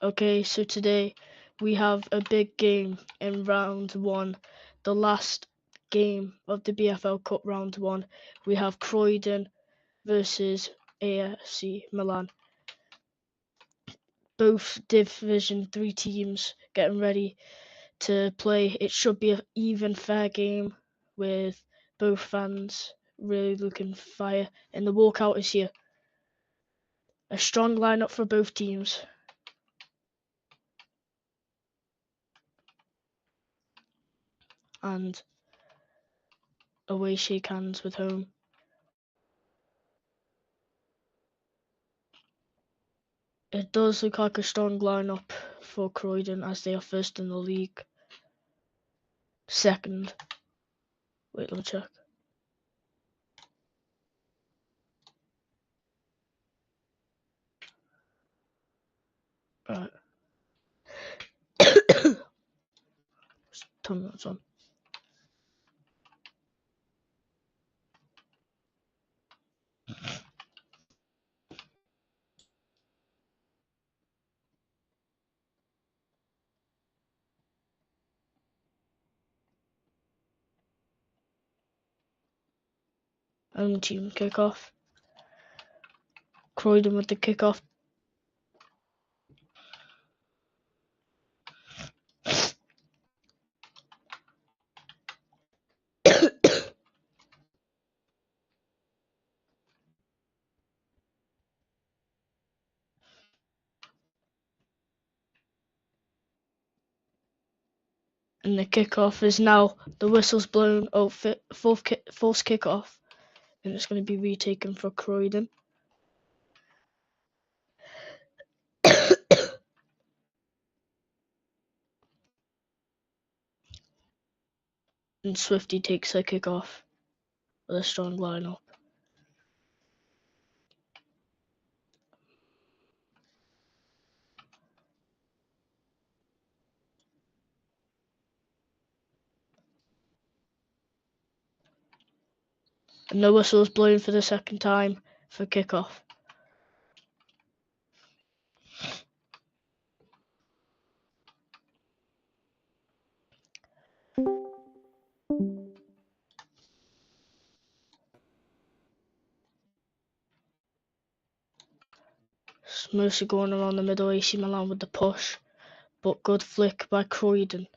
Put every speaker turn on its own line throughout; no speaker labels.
Okay, so today we have a big game in round one, the last game of the BFL Cup round one. We have Croydon versus A.F.C. Milan. Both Division 3 teams getting ready to play. It should be an even fair game with both fans really looking for fire. And the walkout is here. A strong lineup for both teams. And away shake hands with home. It does look like a strong lineup for Croydon as they are first in the league. Second. Wait, let me check. Alright. Tell me what's on. Home team kickoff. Croydon with the kickoff. And the kickoff is now, the whistle's blown. Oh, false kickoff. And it's going to be retaken for Croydon. And Swifty takes a kickoff with a strong lineup. And the whistle is blown for the second time for kickoff. It's mostly going around the middle. AC Milan with the push, but good flick by Croydon.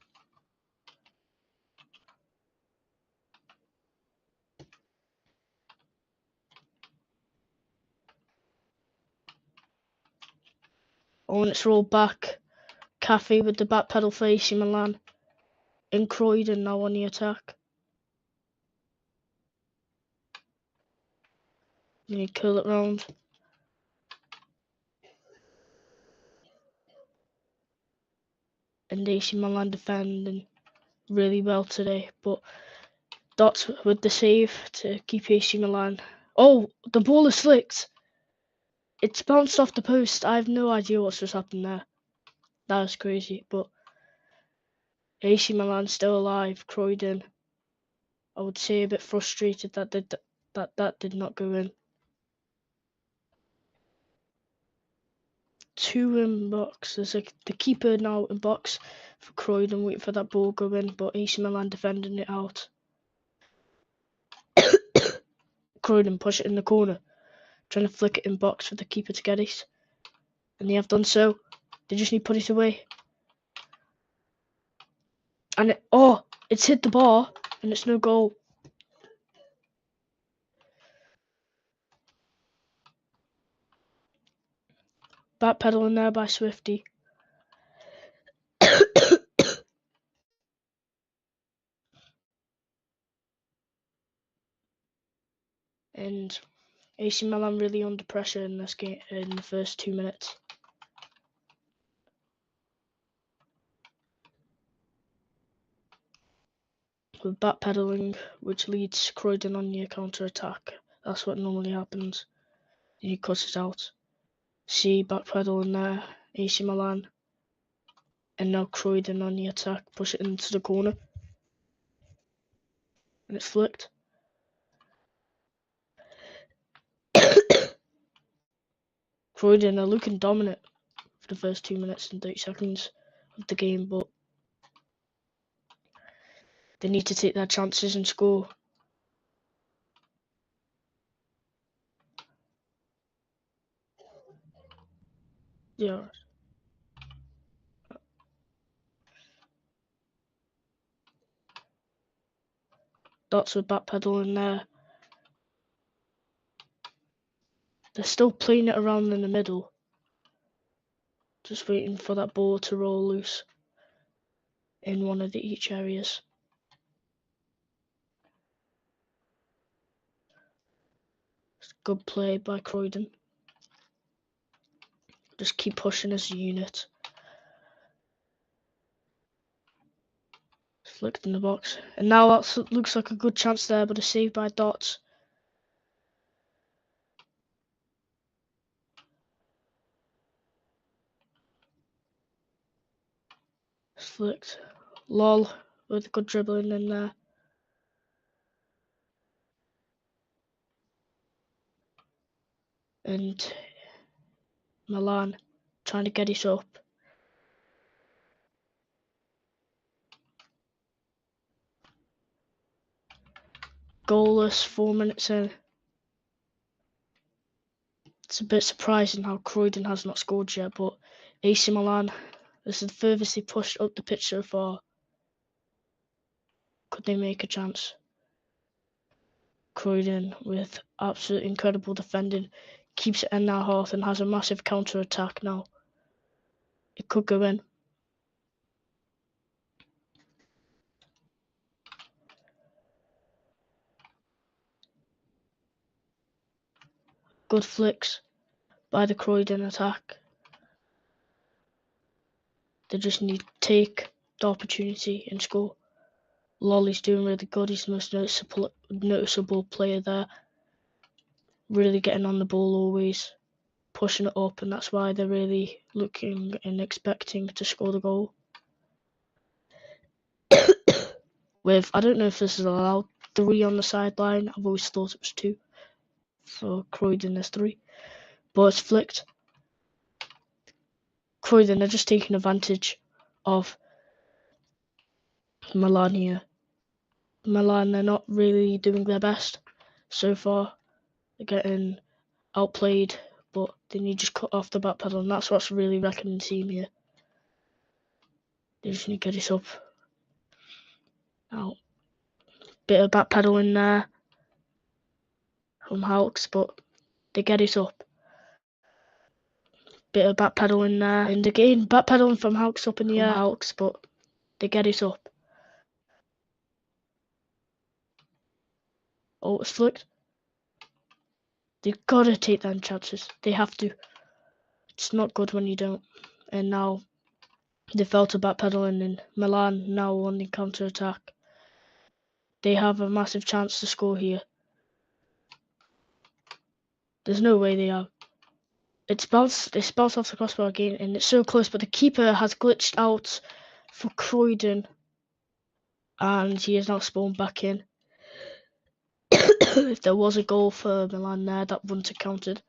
Oh, and it's rolled back. Cafe with the back pedal for AC Milan. And Croydon now on the attack. And you curl it round. And AC Milan defending really well today, but Dots with the save to keep AC Milan. Oh, the ball is flicked. It's bounced off the post. I have no idea what's just happened there. That was crazy, but AC Milan still alive. Croydon, I would say, a bit frustrated that did not go in. 2 in box. There's the keeper now in box for Croydon, waiting for that ball go in, but AC Milan defending it out. Croydon push it in the corner, trying to flick it in box for the keeper to get it, and they have done so. They just need to put it away. And it's hit the bar, and it's no goal. Backpedaling there by Swifty. And AC Milan really under pressure in this game in the first 2 minutes. With backpedaling, which leads Croydon on the counter attack. That's what normally happens. He cuts it out. See, backpedaling there, AC Milan. And now Croydon on the attack, push it into the corner. And it's flicked. Croydon are looking dominant for the first 2 minutes and 30 seconds of the game, but they need to take their chances and score. Yeah. Dots were backpedaling there. They're still playing it around in the middle. Just waiting for that ball to roll loose in one of each areas. Good play by Croydon. Just keep pushing as a unit. Flicked in the box. And now that looks like a good chance there, but a save by Dots. Flicked. Lol with good dribbling in there. And Milan trying to get it up. Goalless 4 minutes in. It's a bit surprising how Croydon has not scored yet, but AC Milan, this is the furthest they pushed up the pitch so far. Could they make a chance? Croydon with absolutely incredible defending, keeps it in their half and has a massive counter attack now. It could go in. Good flicks by the Croydon attack. They just need to take the opportunity and score. Lolly's doing really good. He's the most noticeable player there. Really getting on the ball always, pushing it up, and that's why they're really looking and expecting to score the goal. With, I don't know if this is allowed, 3 on the sideline. I've always thought it was 2. For Croydon, there's 3. But it's flicked. Croydon, they're just taking advantage of Milan here. Milan, they're not really doing their best so far. They're getting outplayed, but they need to just cut off the back pedal, and that's what's really wrecking the team here. They just need to get it up. Now, bit of back pedal in there from Hawks, but they get it up. Bit of back pedal in there, and again back pedaling from Hawks up in the air. Hawks, but they get it up. Oh, it's flicked. They've got to take them chances. They have to. It's not good when you don't. And now they fell to backpedaling, and Milan now on the counter attack. They have a massive chance to score here. There's no way they have. It's bounced off the crossbar again, and it's so close, but the keeper has glitched out for Croydon, and he has now spawned back in. If there was a goal for Milan there, that wouldn't have counted,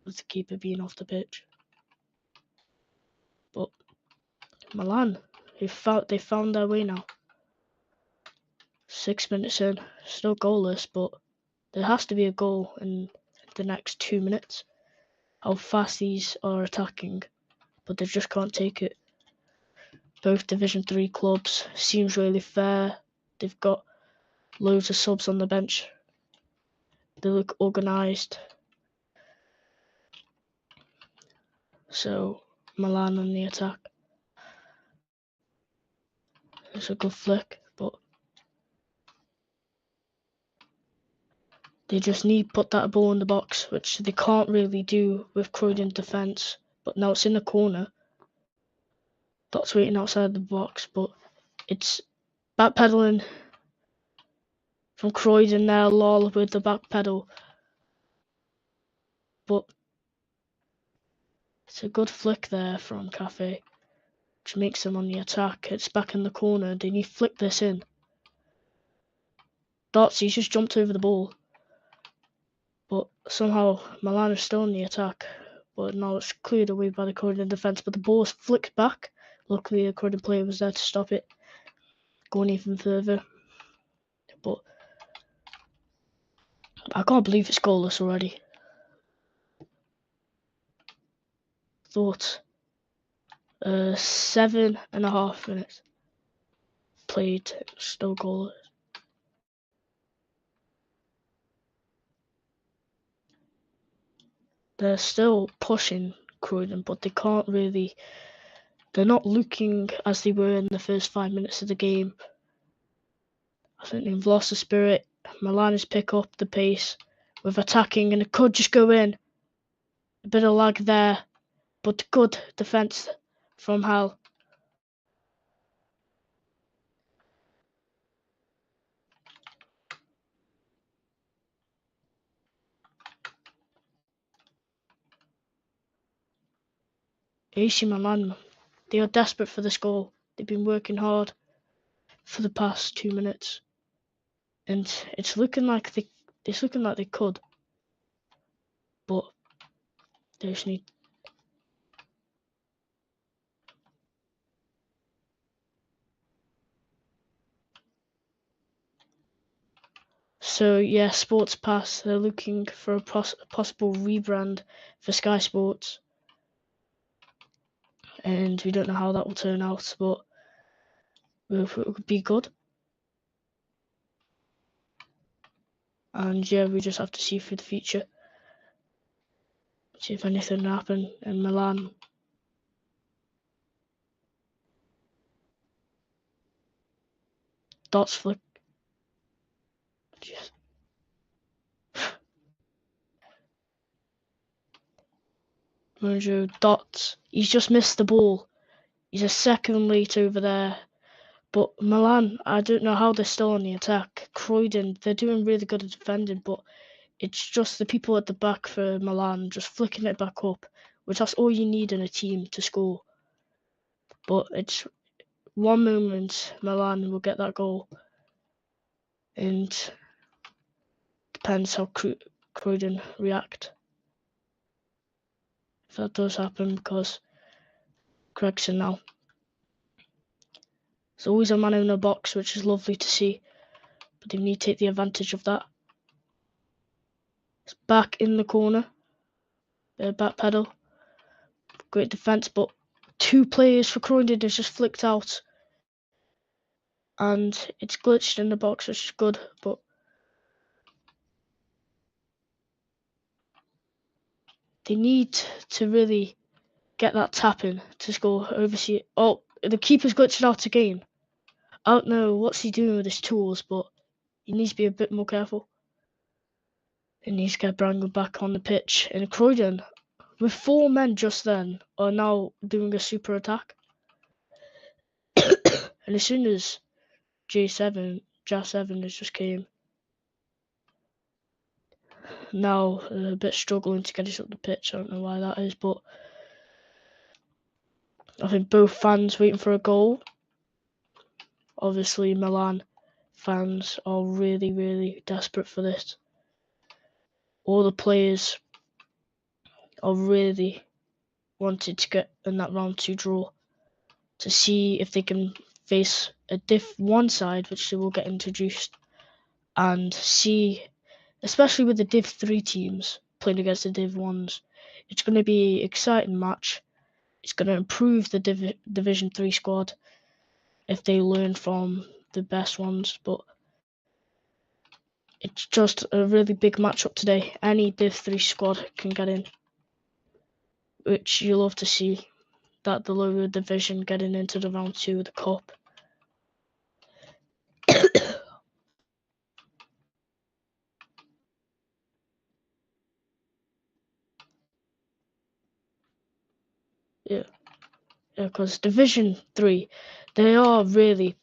with the keeper being off the pitch. But Milan, they found their way now. 6 minutes in, still goalless, but there has to be a goal in the next 2 minutes. How fast these are attacking, but they just can't take it. Both Division 3 clubs seems really fair. They've got loads of subs on the bench. They look organised. So Milan on the attack. It's a good flick, but they just need to put that ball in the box, which they can't really do with Croydon defence. But now it's in the corner. That's waiting outside the box, but it's backpedaling from Croydon there, lol, with the back pedal. But it's a good flick there from Cafe, which makes them on the attack. It's back in the corner. They need to flick this in. He's just jumped over the ball. But somehow Milan is still on the attack. but now it's cleared away by the Croydon defence. But the ball was flicked back. Luckily, the Croydon player was there to stop it going even further. But I can't believe it's goalless already. Thought 7.5 minutes played, still goalless. They're still pushing Croydon, but they can't really. They're not looking as they were in the first 5 minutes of the game. I think they've lost the spirit. Milan has picked up the pace with attacking, and it could just go in. A bit of lag there, but good defence from Hal. AC Milan, they are desperate for this goal. They've been working hard for the past 2 minutes, and it's looking like they could, but they just need. So yeah, Sportspass, they're looking for a possible rebrand for Sky Sports, and we don't know how that will turn out, but it would be good. And yeah, we just have to see for the future, see if anything will happen in Milan. Dots flick. Just. Mojo Dots. He's just missed the ball. He's a second late over there. But Milan, I don't know how they're still on the attack. Croydon, they're doing really good at defending, but it's just the people at the back for Milan just flicking it back up, which that's all you need in a team to score. But it's one moment Milan will get that goal, and depends how Croydon react. If that does happen, because Gregson now. There's always a man in the box, which is lovely to see, but they need to take the advantage of that. It's back in the corner. Back pedal. Great defence, but 2 players for Croydon is just flicked out. And it's glitched in the box, which is good, but they need to really get that tap in to score overseas. Oh, the keeper's glitched out again. I don't know what's he doing with his tools, but he needs to be a bit more careful. He needs to get Brangle back on the pitch. And Croydon, with 4 men just then, are now doing a super attack. And as soon as J7 has just came, now a bit struggling to get us up the pitch. I don't know why that is, but I think both fans waiting for a goal. Obviously, Milan fans are really, really desperate for this. All the players are really wanted to get in that round 2 draw to see if they can face a one side, which they will get introduced, and see, especially with the Div 3 teams playing against the Div 1s, it's going to be an exciting match. It's going to improve the Division 3 squad if they learn from the best ones, but it's just a really big matchup today. Any Div 3 squad can get in, which you love to see, that the lower division getting into the round 2 of the cup. Yeah, because Division 3, they are really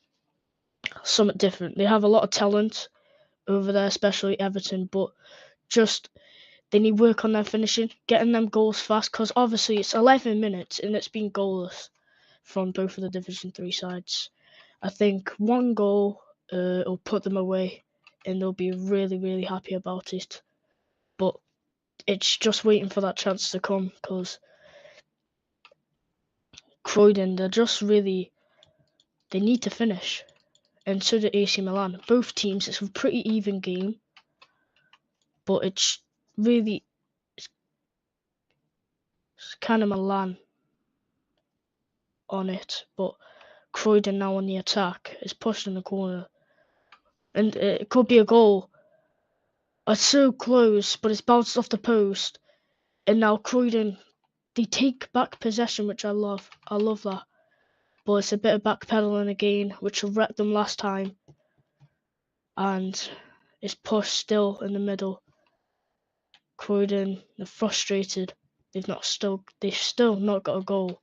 somewhat different. They have a lot of talent over there, especially Everton, but just they need work on their finishing, getting them goals fast, because obviously it's 11 minutes and it's been goalless from both of the Division 3 sides. I think 1 goal will put them away and they'll be really, really happy about it. But it's just waiting for that chance to come, because Croydon, they need to finish. And so do AC Milan. Both teams, it's a pretty even game, but it's kind of Milan on it, but Croydon now on the attack is pushed in the corner, and it could be a goal. It's so close, but it's bounced off the post, and now Croydon, they take back possession, which I love. I love that, but it's a bit of backpedaling again, which wrecked them last time, and it's pushed still in the middle. Croydon, they're frustrated. They've still not got a goal.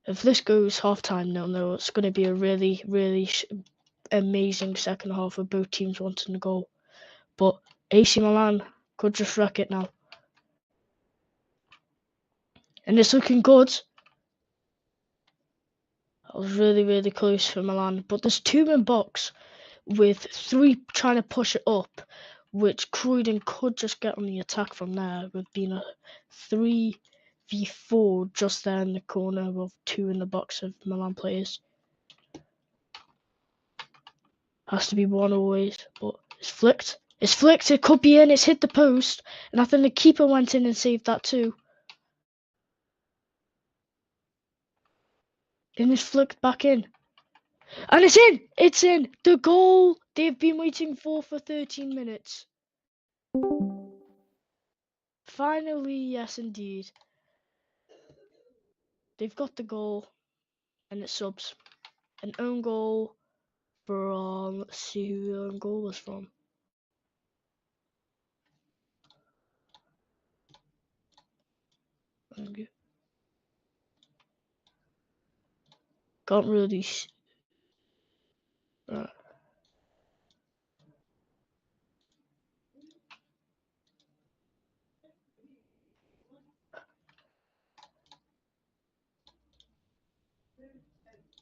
If this goes half-time 0-0, it's going to be a really, really amazing second half with both teams wanting a goal. But AC Milan could just wreck it now. And it's looking good. That was really, really close for Milan. But there's 2 in box with 3 trying to push it up, which Croydon could just get on the attack from there, with being a 3v4 just there in the corner with 2 in the box of Milan players. Has to be 1 always, but it's flicked. It's flicked, it could be in, it's hit the post, and I think the keeper went in and saved that too. And it's flicked back in. And it's in! It's in! The goal they've been waiting for 13 minutes. Finally, yes indeed. They've got the goal, and it's subs. An own goal from, let's see who the own goal was from. Can't really right.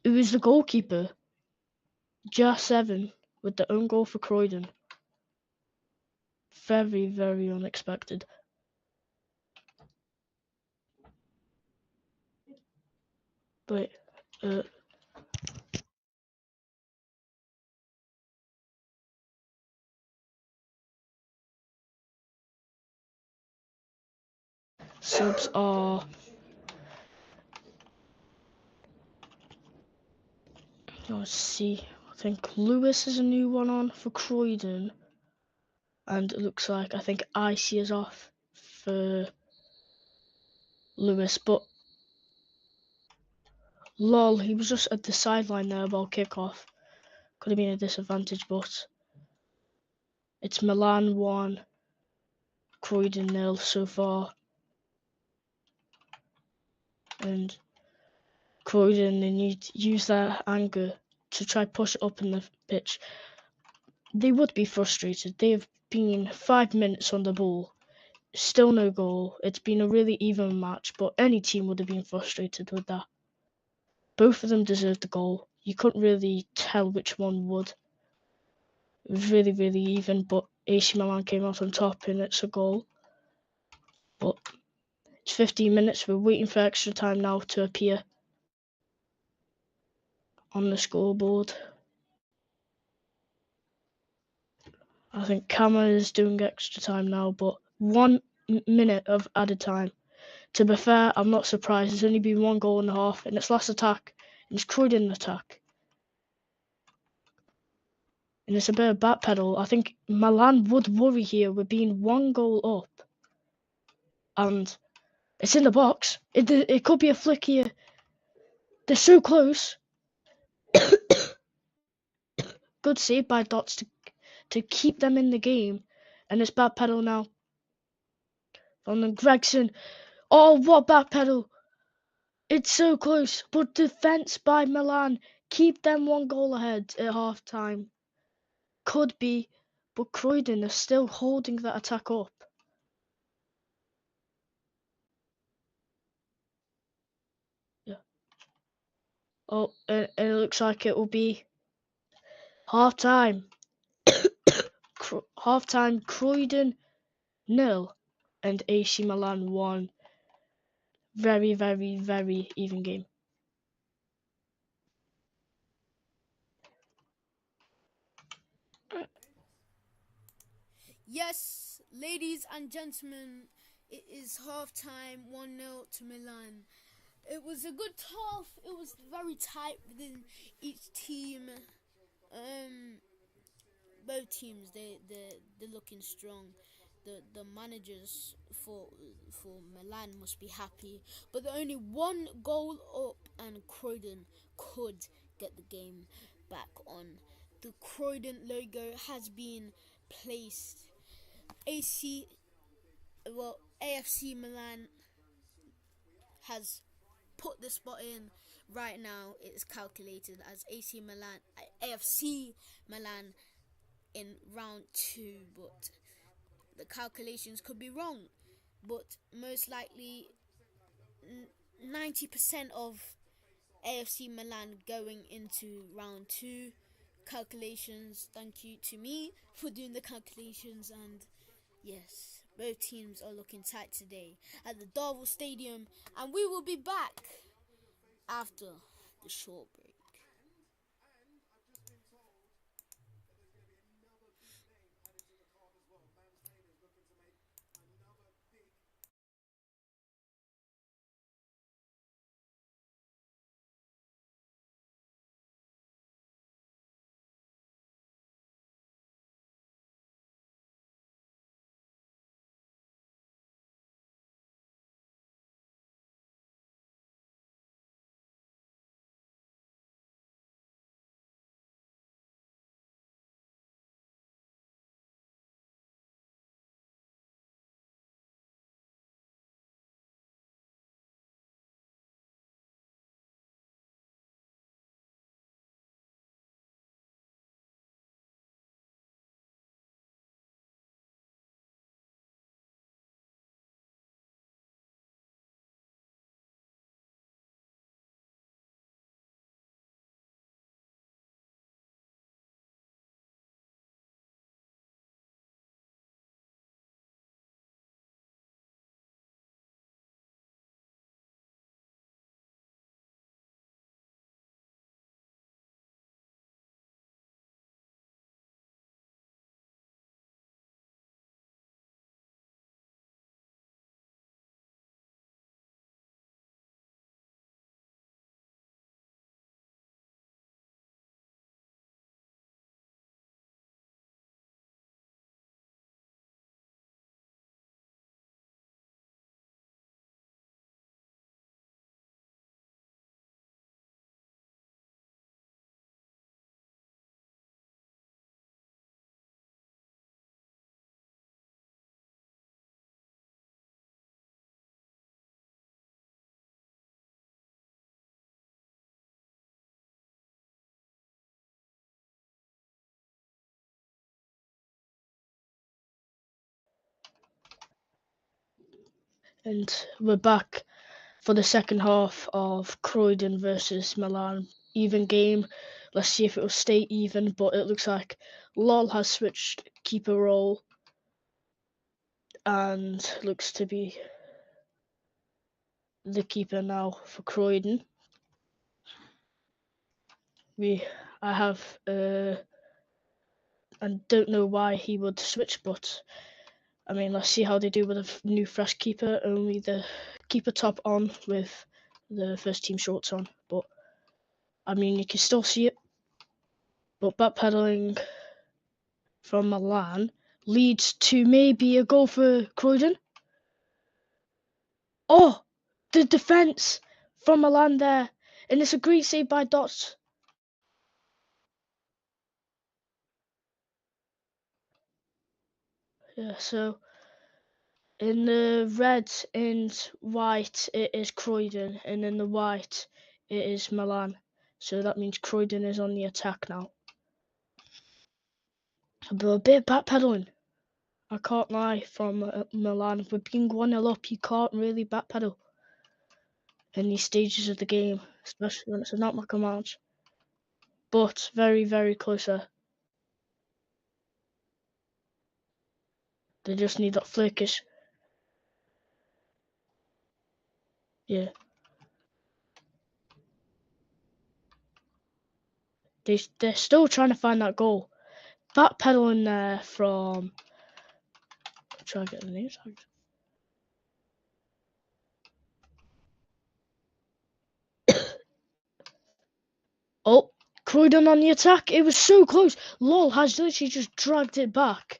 It was the goalkeeper, J7, with the own goal for Croydon. Very, very unexpected. But subs are, let's see, I think Lewis is a new one on for Croydon, and it looks like, I think Icy is off for Lewis, but lol, he was just at the sideline there about kickoff. Could have been a disadvantage, but it's Milan 1, Croydon 0 so far. And Croydon, they need to use their anger to try push it up in the pitch. They would be frustrated. They have been 5 minutes on the ball. Still no goal. It's been a really even match, but any team would have been frustrated with that. Both of them deserved the goal. You couldn't really tell which one would. It was really, really even, but AC Milan came out on top and it's a goal. But it's 15 minutes. We're waiting for extra time now to appear on the scoreboard. I think Kama is doing extra time now, but 1 minute of added time. To be fair, I'm not surprised. There's only been 1 goal in the half, and it's last attack. And it's Croydon attack. And it's a bit of backpedal. I think Milan would worry here with being 1 goal up. And it's in the box. It could be a flick here. They're so close. Good save by Dots to keep them in the game. And it's backpedal now. From Gregson. Oh, what backpedal! It's so close, but defense by Milan keep them 1 goal ahead at half time. Could be, but Croydon are still holding that attack up. Yeah. Oh, and it looks like it will be half time. Half time, Croydon 0 and AC Milan 1. Very, very, very even game.
Yes, ladies and gentlemen, it is half time 1-0 to Milan. It was a good half. It was very tight within each team. Um, both teams they're looking strong. The managers for Milan must be happy, but they're only one goal up, and Croydon could get the game back on. The Croydon logo has been placed. AC AFC Milan has put the spot in right now. It is calculated as AFC Milan in round 2, but the calculations could be wrong. But most likely, 90% of AFC Milan going into round 2. Calculations, thank you to me for doing the calculations. And yes, both teams are looking tight today at the Darvel Stadium, and we will be back after the short break.
And we're back for the second half of Croydon versus Milan. Even game. Let's see if it will stay even, but it looks like Lol has switched keeper role and looks to be the keeper now for Croydon. I have I don't know why he would switch, but I mean, let's see how they do with a new fresh keeper. Only the keeper top on with the first team shorts on, but I mean, you can still see it. But backpedaling from Milan leads to maybe a goal for Croydon. Oh, the defence from Milan there, and it's a great save by Dots. Yeah, so in the red and white it is Croydon, and in the white it is Milan. So that means Croydon is on the attack now. But a bit backpedaling, I can't lie, from Milan. With being 1-0 up, you can't really backpedal in these stages of the game. especially when it's not my command. But very, very closer. They just need that flickish. Yeah. They're still trying to find that goal. Backpedaling there from. Try to get the names out. Oh, Croydon on the attack. It was so close. Lol has literally just dragged it back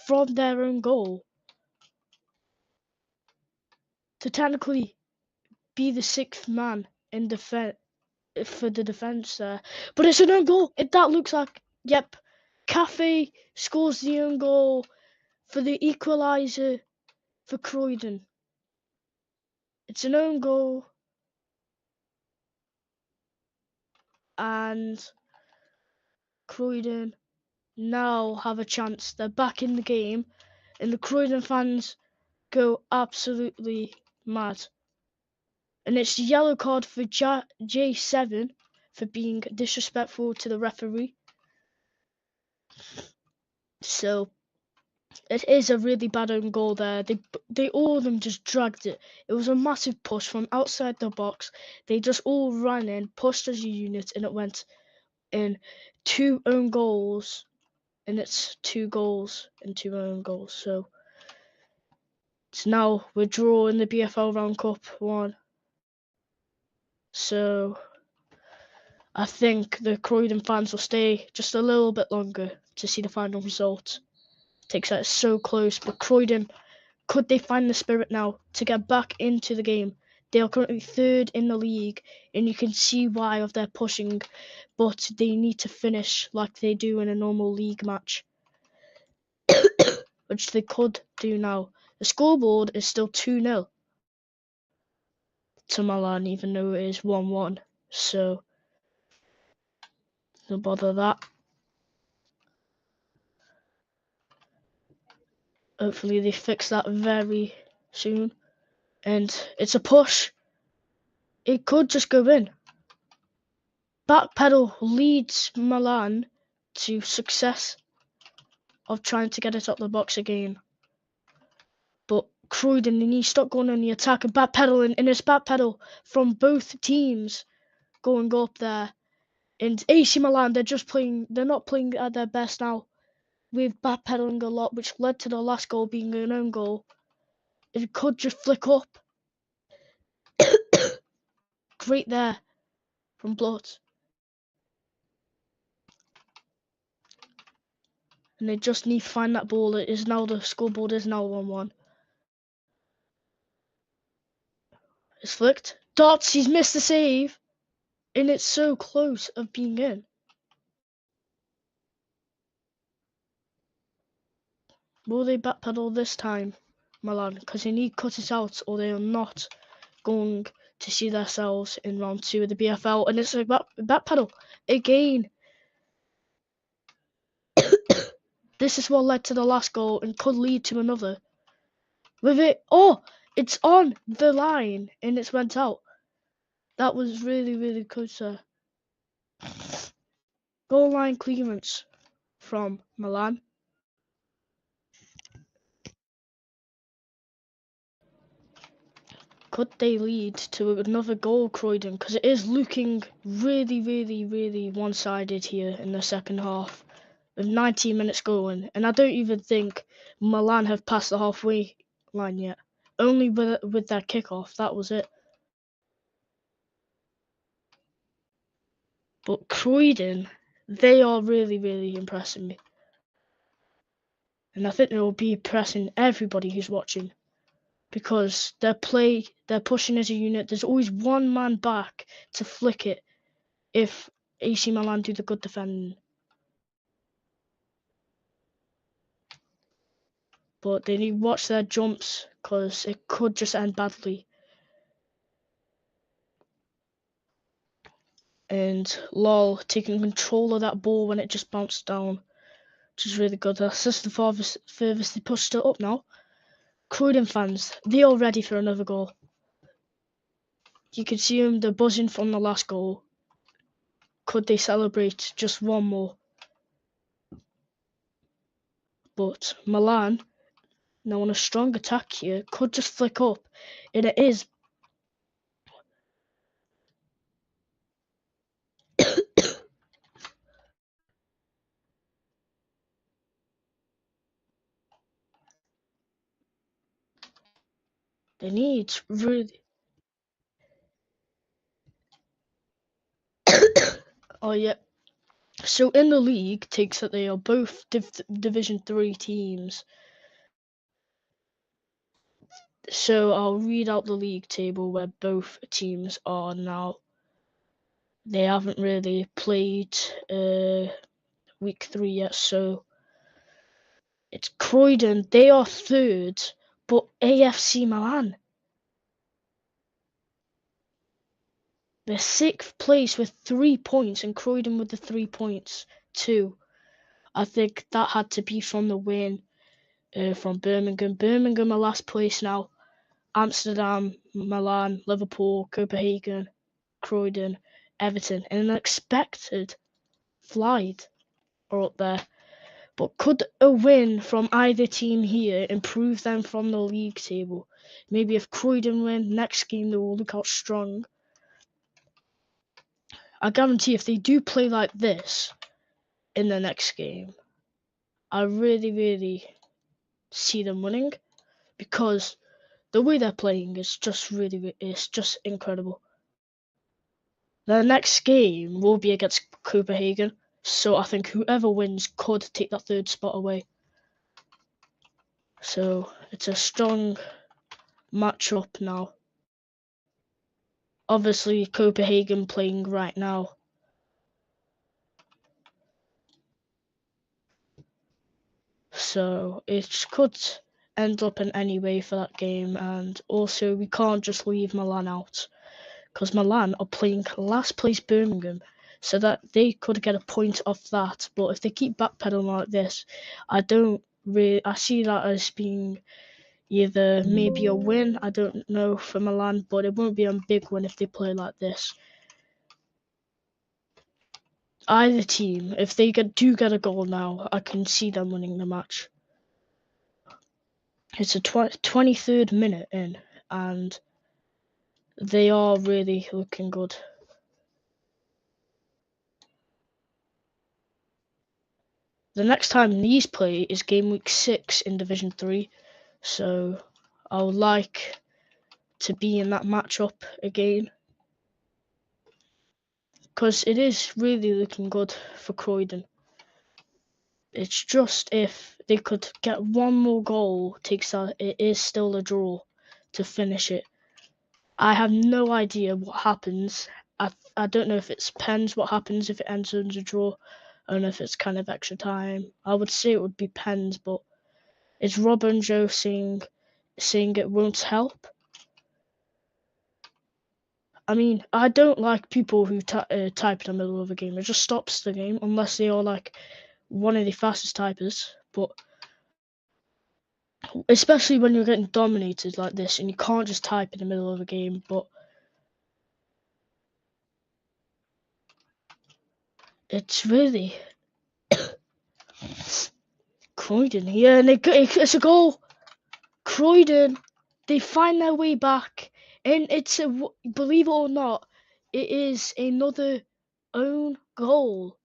from their own goal to technically be the sixth man in defense for the defense there. But it's an own goal. That looks like, yep. Cafe scores the own goal for the equaliser for Croydon. It's an own goal. And Croydon now have a chance. They're back in the game. And the Croydon fans go absolutely mad. And it's the yellow card for J7 for being disrespectful to the referee. So it is a really bad own goal there. They all of them just dragged it. It was a massive push from outside the box. They just all ran in, pushed as a unit, and it went in. 2 own goals, and it's 2 goals and 2 own goals. So it's now we're drawing the BFL Round Cup 1. So I think the Croydon fans will stay just a little bit longer to see the final result. Takes that so close, but Croydon, could they find the spirit now to get back into the game? They are currently 3rd in the league, and you can see why of their pushing, but they need to finish like they do in a normal league match, which they could do now. The scoreboard is still 2-0 to Milan, even though it is 1-1, so don't bother that. Hopefully they fix that very soon. And it's a push. It could just go in. Backpedal leads Milan to success of trying to get it up the box again. But Croydon, they need to stop going on the attack and backpedaling. And it's backpedal from both teams going up there. And AC Milan, they're not playing at their best now. With backpedaling a lot, which led to the last goal being an own goal. It could just flick up. Great there from Bloods. And they just need to find that ball. It is now, the scoreboard is now 1-1. It's flicked. Dots, he's missed the save. And it's so close of being in. Will they backpedal this time, Milan? Because they need to cut it out or they are not going to see themselves in round 2 of the BFL. And it's a backpedal again. This is what led to the last goal and could lead to another. With it, oh, it's on the line and it's went out. That was really, really close there. Goal line clearance from Milan. Could they lead to another goal, Croydon? Because it is looking really, really, really one-sided here in the second half. With 19 minutes going. And I don't even think Milan have passed the halfway line yet. Only with that kickoff, that was it. But Croydon, they are really, really impressing me. And I think they will be impressing everybody who's watching. Because they're pushing as a unit. There's always one man back to flick it if AC Milan do the good defending. But they need to watch their jumps because it could just end badly. And Lol taking control of that ball when it just bounced down, which is really good. That's just the furthest they pushed it up now. Croydon fans, they are ready for another goal. You could see them, they're buzzing from the last goal. Could they celebrate just one more? But Milan, now on a strong attack here, could just flick up. And it is. They need really. Oh, yeah. So in the league, takes that they are both Division 3 teams. So I'll read out the league table where both teams are now. They haven't really played week 3 yet, so it's Croydon. They are third, but A.F.C. Milan, they're sixth place with 3 points, and Croydon with the 3 points too. I think that had to be from the win from Birmingham. Birmingham are last place now. Amsterdam, Milan, Liverpool, Copenhagen, Croydon, Everton, and an expected flight are up there. But could a win from either team here improve them from the league table? Maybe if Croydon win, next game they will look out strong. I guarantee if they do play like this in the next game, I really, really see them winning, because the way they're playing is just it's just incredible. The next game will be against Copenhagen, so I think whoever wins could take that third spot away. So it's a strong matchup now. Obviously, Copenhagen playing right now. So it could end up in any way for that game, and also we can't just leave Milan out, because Milan are playing last place Birmingham, so that they could get a point off that. But if they keep backpedaling like this, I see that as being either maybe a win, I don't know, for Milan, but it won't be a big win if they play like this. Either team, if they do get a goal now, I can see them winning the match. It's a 23rd minute in, and they are really looking good. The next time these play is game week 6 in Division 3, so I would like to be in that matchup again, because it is really looking good for Croydon. It's just if they could get one more goal, it is still a draw to finish it. I have no idea what happens. I don't know if it's pens, what happens if it ends in a draw. I don't know if it's kind of extra time. I would say it would be pens, but it's Rob and Joe saying it won't help. I mean, I don't like people who type in the middle of a game. It just stops the game, unless they are like one of the fastest typers. But especially when you're getting dominated like this, and you can't just type in the middle of a game. But it's really Croydon here, and it's a goal. Croydon, they find their way back, and believe it or not, it is another own goal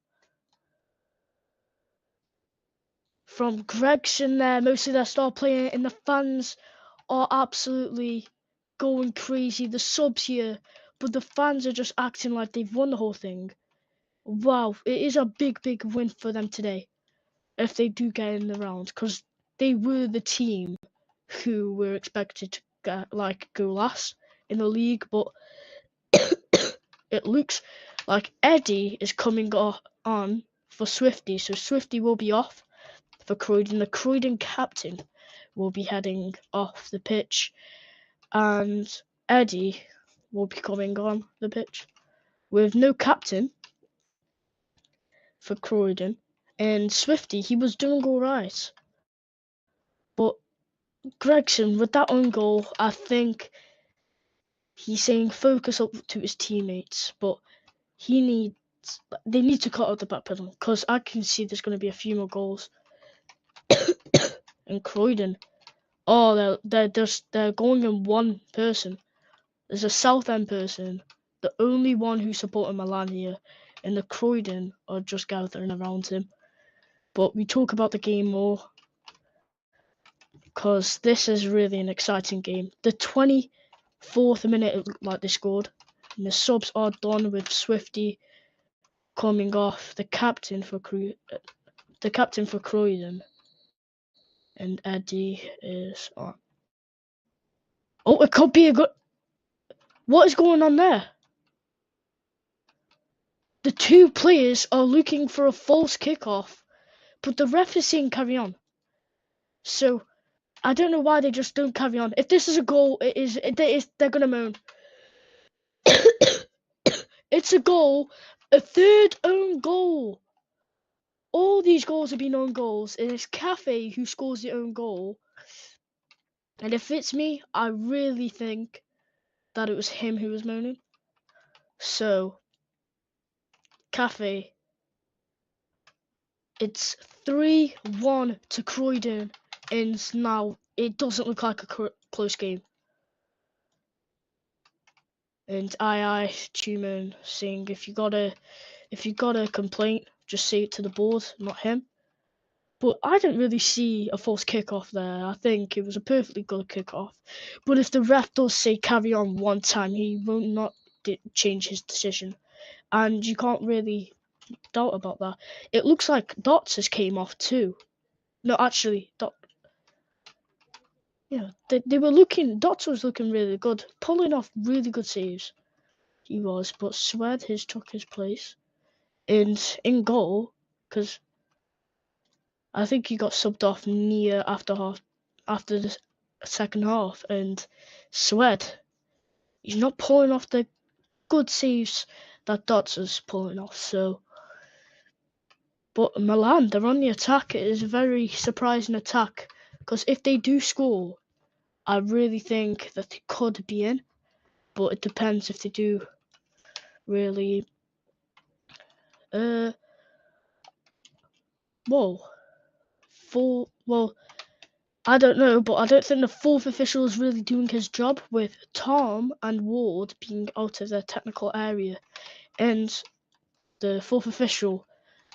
from Gregson there. Mostly their star player, and the fans are absolutely going crazy. The subs here, but the fans are just acting like they've won the whole thing. Wow, it is a big, big win for them today, if they do get in the round, because they were the team who were expected to go last in the league, but it looks like Eddie is coming on for Swifty, so Swifty will be off for Croydon. The Croydon captain will be heading off the pitch, and Eddie will be coming on the pitch with no captain for Croydon. And Swifty, he was doing all right, but Gregson with that own goal, I think He's saying focus up to his teammates, but they need to cut out the backpedaling because I can see there's going to be a few more goals. And Croydon, oh, they're going in one person. There's a Southend person, the only one who's supporting Milan here, and the Croydon are just gathering around him. But we talk about the game more because this is really an exciting game. The 24th minute, it looked like they scored, and the subs are done with Swifty coming off, the captain for Croydon, and Eddie is on. Oh, it could be a good. What is going on there? The two players are looking for a false kickoff, but the ref is saying carry on. So I don't know why they just don't carry on. If this is a goal, they're gonna moan. It's a goal, a third own goal. All these goals have been own goals, and it's Cafe who scores the own goal. And if it's me, I really think that it was him who was moaning. So, Cafe, it's 3-1 to Croydon, and now it doesn't look like a close game. And Tuman saying if you got a complaint, just say it to the board, not him. But I didn't really see a false kickoff there. I think it was a perfectly good kickoff. But if the ref does say carry on one time, he will not change his decision. And you can't really doubt about that. It looks like Dots has came off too. No, actually, they were looking. Dots was looking really good, pulling off really good saves. He was, but Swed has took his place, and in goal, because I think he got subbed off near after the second half, and Swed, he's not pulling off the good saves that Dots is pulling off. So, but Milan, they're on the attack. It is a very surprising attack because if they do score, I really think that they could be in, but it depends if they do really. Well, I don't know, but I don't think the fourth official is really doing his job with Tom and Ward being out of their technical area, and the fourth official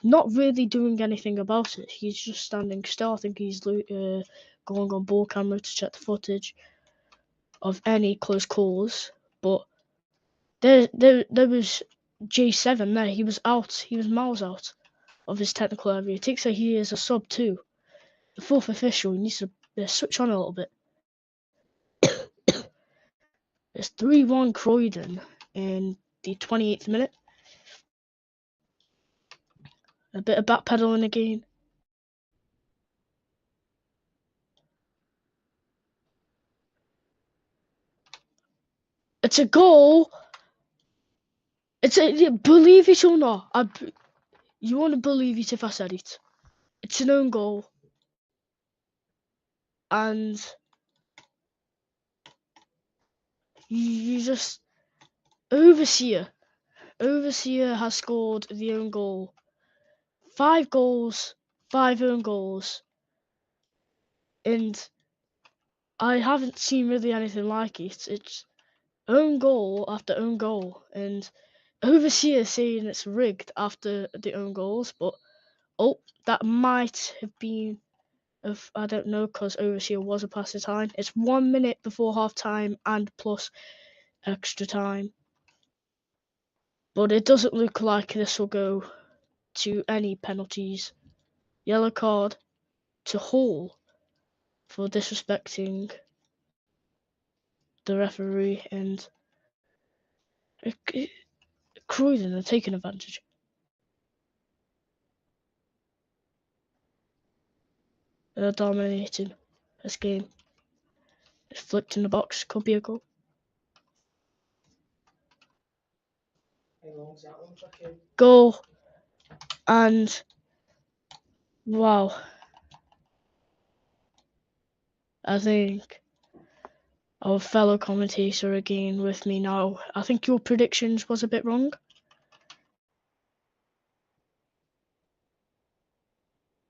not really doing anything about it. He's just standing still. I think he's going on ball camera to check the footage of any close calls, but there was J7 there. He was out. He was miles out of his technical area. It takes that he is a sub too. The fourth official needs to switch on a little bit. It's 3-1 Croydon in the 28th minute. A bit of backpedaling again. It's a goal. Believe it or not, you want to believe it if I said it. It's an own goal. And you just... Overseer has scored the own goal. 5 goals, 5 own goals. And I haven't seen really anything like it. It's own goal after own goal. And Overseer saying it's rigged after the own goals, but that might have been I don't know, because Overseer was a pass of time. It's 1 minute before half time and plus extra time. But it doesn't look like this will go to any penalties. Yellow card to Hall for disrespecting the referee, and Croydon are taking advantage. They're dominating this game. It's flicked in the box, could be a goal. Goal, and wow. I think our fellow commentator again with me now. I think your predictions was a bit wrong.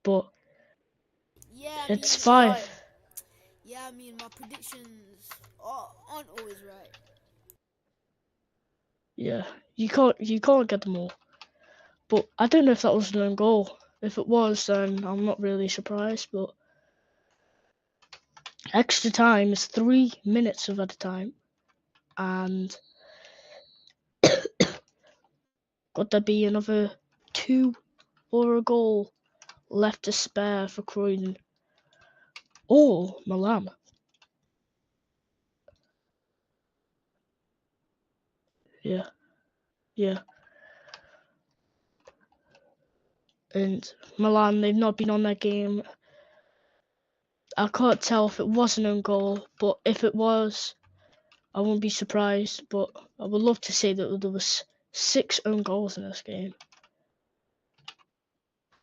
But
Yeah,
it's 5.
I mean, my predictions aren't always right.
Yeah, you can't get them all. But I don't know if that was an own goal. If it was, then I'm not really surprised. But extra time is 3 minutes of added time, and got to be another 2 or a goal left to spare for Croydon or Milan. Yeah, yeah. And Milan, they've not been on their game. I can't tell if it was an own goal, but if it was, I wouldn't be surprised. But I would love to say that there was 6 own goals in this game.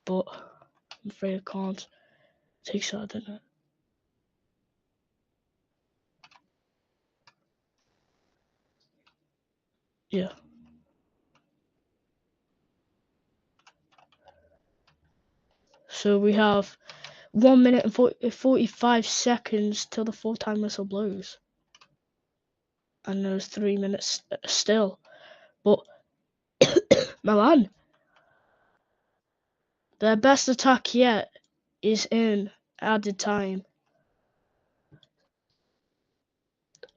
But I'm afraid I can't take that, didn't it? Yeah. So we have 1 minute and 45 seconds till the full-time whistle blows. And there's 3 minutes still. But Milan, their best attack yet is in added time.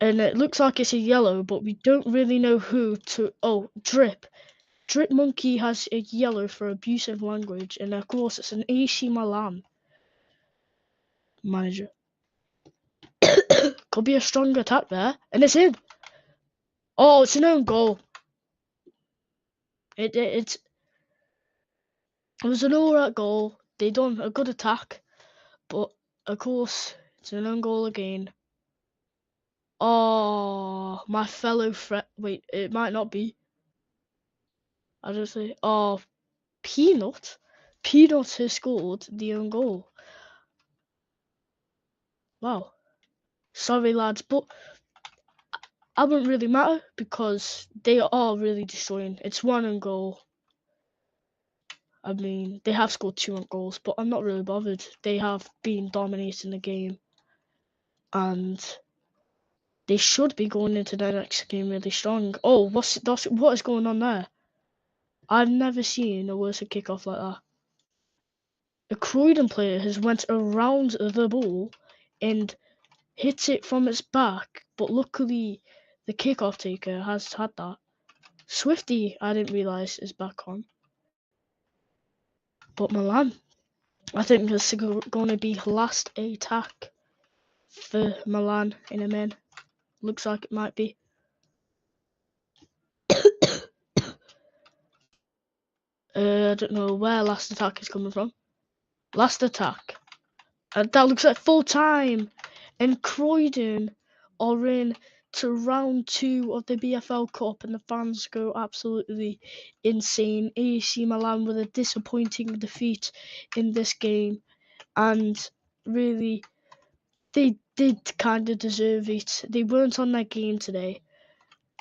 And it looks like it's a yellow, but we don't really know who to... Oh, Drip. Drip Monkey has a yellow for abusive language. And of course, it's an A.F.C. Milan manager. Could be a strong attack there. And it's in. Oh, it's an own goal. It was an alright goal. They done a good attack. But, of course, it's an own goal again. Oh, my fellow friend. Wait, it might not be. I just say, oh, Peanut. Peanut has scored the own goal. Wow. Sorry, lads, but I wouldn't really matter because they are really destroying. It's 1 own goal. I mean, they have scored 2 own goals, but I'm not really bothered. They have been dominating the game, and they should be going into the next game really strong. Oh, what is going on there? I've never seen a worse kickoff like that. A Croydon player has went around the ball and hit it from its back, but luckily the kickoff taker has had that. Swifty, I didn't realise, is back on. But Milan, I think this is going to be last attack for Milan in a min. Looks like it might be. I don't know where last attack is coming from. Last attack. That looks like full time. And Croydon are in to round 2 of the BFL Cup, and the fans go absolutely insane. A.F.C. Milan with a disappointing defeat in this game, and really, they did kind of deserve it. They weren't on their game today.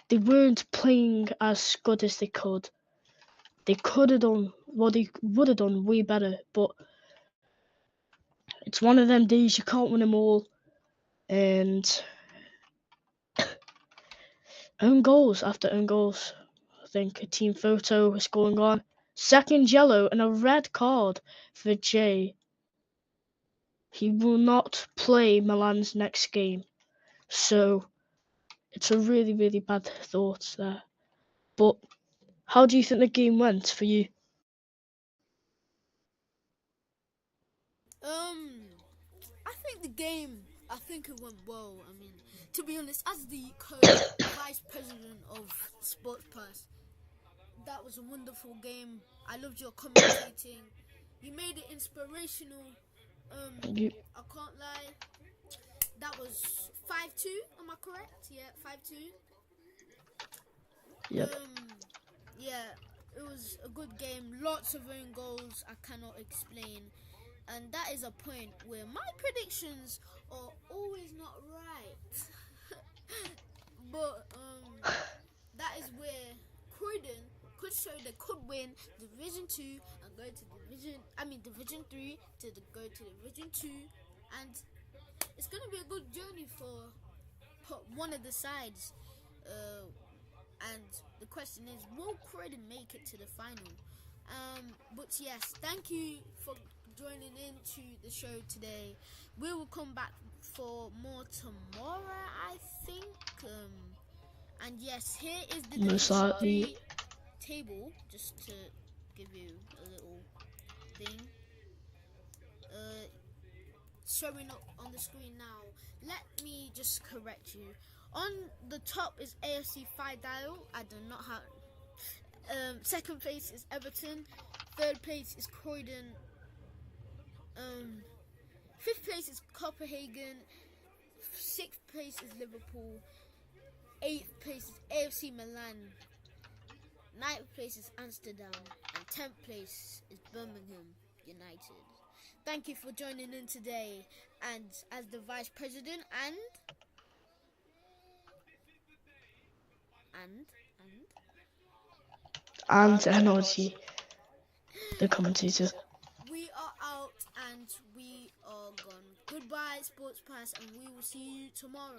They weren't playing as good as they could. They could have done, well, they would have done way better, but it's one of them days you can't win them all. And own goals after own goals. I think a team photo is going on. Second yellow and a red card for Jay. He will not play Milan's next game. So it's a really, really bad thought there. But how do you think the game went for you?
I think it went well. I mean, to be honest, as the co-vice president of Sportspass, that was a wonderful game. I loved your commentating. You made it inspirational.
You,
I can't lie. That was 5-2. Am I correct? Yeah, 5-2.
yep.
Yeah, it was a good game. Lots of own goals. I cannot explain. And that is a point where my predictions are always not right. But that is where Croydon could show they could win Division 2 and go to Division 3 go to Division 2, and it's gonna be a good journey for one of the sides. And the question is, will Croydon make it to the final? But yes, thank you for joining into the show today. We will come back for more tomorrow, I think. And yes, here is the
Most
Division
likely.
3 table, just to give you a little thing. Showing up on the screen now. Let me just correct you. On the top is A.F.C. Dial. I do not have. Second place is Everton. Third place is Croydon. Fifth place is Copenhagen. Sixth place is Liverpool. Eighth place is A.F.C. Milan. Ninth place is Amsterdam. And 10th place is Birmingham United. Thank you for joining in today, and as the vice president
And Energy, the commentator.
We are out and we are gone. Goodbye, Sportspass, and we will see you tomorrow.